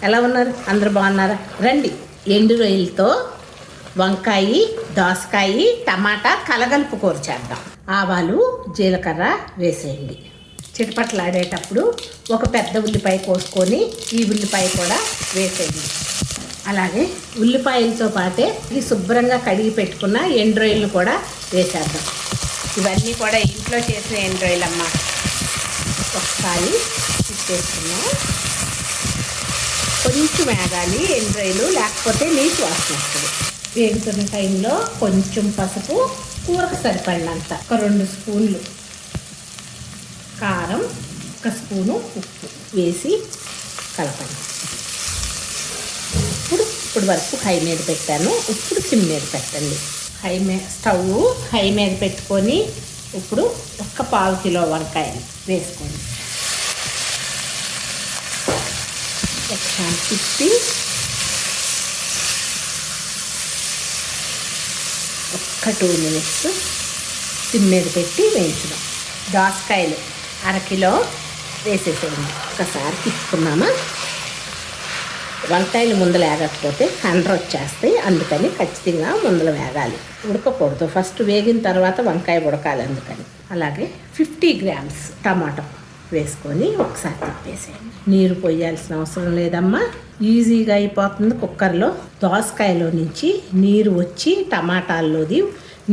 ఎలా ఉన్నారు? అందరూ బాగున్నారా? రండి, ఎండు రొయ్యలతో వంకాయ, దోసకాయ, టమాటా కలగలుపు కూర చేద్దాం. ఆవాలు, జీలకర్ర వేసేయండి. చిటపట్లాడేటప్పుడు ఒక పెద్ద ఉల్లిపాయ కోసుకొని ఈ ఉల్లిపాయ కూడా వేసేయండి. అలాగే ఉల్లిపాయలతో పాటే ఇది శుభ్రంగా కడిగి పెట్టుకున్న ఎండు రొయ్యలు కూడా వేసేద్దాం. ఇవన్నీ కూడా ఇంట్లో చేసిన ఎండు రొయ్యలమ్మ. ఒకసారి తిప్పేసుకున్నాం. కొంచెం వేగాలి ఎండు రొయ్యలు, లేకపోతే నీటి వాసన వస్తుంది. వేగుతున్న టైంలో కొంచెం పసుపు, కూరకు సరిపడినంత ఒక 2 స్పూన్లు కారం, 1 స్పూను ఉప్పు వేసి కలపండి. ఇప్పుడు వరకు హై మీద పెట్టాను, ఇప్పుడు సిమ్ మీద పెట్టండి. స్టవ్ హై మీద పెట్టుకొని ఇప్పుడు 1/4 కిలో వంకాయలు వేసుకోండి. ఒకసారి తిప్పి ఒక 2 మినిట్స్ సిమ్ మీద పెట్టి వేయించుదాం. దోసకాయలు 1/2 కిలో వేసేసేయండి. ఒకసారి తిప్పుకున్నామా. వంకాయలు ముందలు వేగకపోతే కండ్ర వచ్చేస్తాయి, అందుకని ఖచ్చితంగా ముందలు వేగాలి, ఉడకకూడదు. ఫస్ట్ వేగిన తర్వాత వంకాయ ఉడకాలి, అందుకని. అలాగే 50 గ్రామ్స్ టమాటో వేసుకొని ఒకసారి తిప్పేసేయండి. నీరు పోయాల్సిన అవసరం లేదమ్మా, ఈజీగా అయిపోతుంది కుక్కర్లో. దోసకాయలో నుంచి నీరు వచ్చి టమాటాల్లోది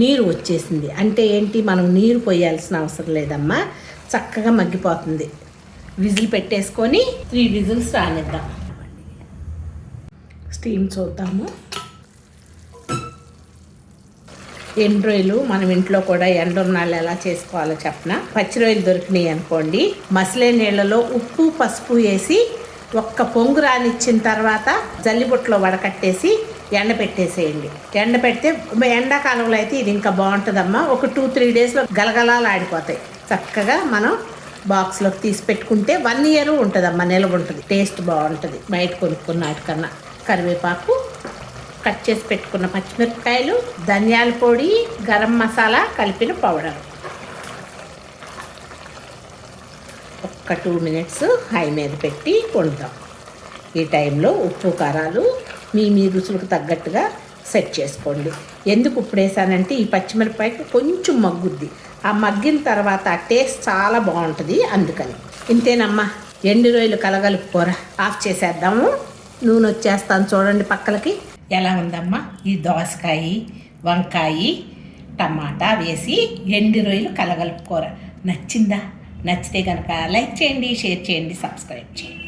నీరు వచ్చేసింది అంటే ఏంటి, మనం నీరు పోయాల్సిన అవసరం లేదమ్మా, చక్కగా మగ్గిపోతుంది. విజిల్ పెట్టేసుకొని 3 విజిల్స్ రానిద్దాం. స్టీమ్ చూద్దాము. ఎండు రొయ్యలు మనం ఇంట్లో కూడా ఎండున్నాళ్ళు ఎలా చేసుకోవాలో చెప్పనా. పచ్చి రొయ్యలు దొరికినాయి అనుకోండి, మసిలే నీళ్ళలో ఉప్పు, పసుపు వేసి ఒక్క పొంగు రానిచ్చిన తర్వాత జల్లిబుట్టలో వడకట్టేసి ఎండపెట్టేసేయండి. ఎండపెడితే ఎండాకాలంలో అయితే ఇది ఇంకా బాగుంటుందమ్మా. ఒక 2-3 డేస్లో గలగలాలు ఆడిపోతాయి. చక్కగా మనం బాక్స్లోకి తీసి పెట్టుకుంటే 1 ఇయర్ ఉంటుందమ్మా, నిల్వ ఉంటుంది. టేస్ట్ బాగుంటుంది బయట కొనుక్కున్న వాటికన్నా. కరివేపాకు, కట్ చేసి పెట్టుకున్న పచ్చిమిరపకాయలు, ధనియాల పొడి, గరం మసాలా కలిపిన పౌడర్. ఒక్క 2 మినిట్స్ హై మీద పెట్టి వండుదాం. ఈ టైంలో ఉప్పు, కారాలు మీ రుచులకు తగ్గట్టుగా సెట్ చేసుకోండి. ఎందుకు ఉప్పు వేసానంటే ఈ పచ్చిమిరపకాయకి కొంచెం మగ్గుద్ది. ఆ మగ్గిన తర్వాత టేస్ట్ చాలా బాగుంటుంది, అందుకని. ఇంతేనమ్మా, ఎండు రొయ్యలు కలగలుపు కూర. ఆఫ్ చేసేద్దాము. నూనె వచ్చేస్తాను చూడండి పక్కలకి. ఎలా ఉందమ్మా ఈ దోసకాయ, వంకాయ, టమాటా వేసి ఎండు రొయ్యలు కలగలుపు కూర. నచ్చిందా? నచ్చితే కనుక లైక్ చేయండి, షేర్ చేయండి, సబ్స్క్రైబ్ చేయండి.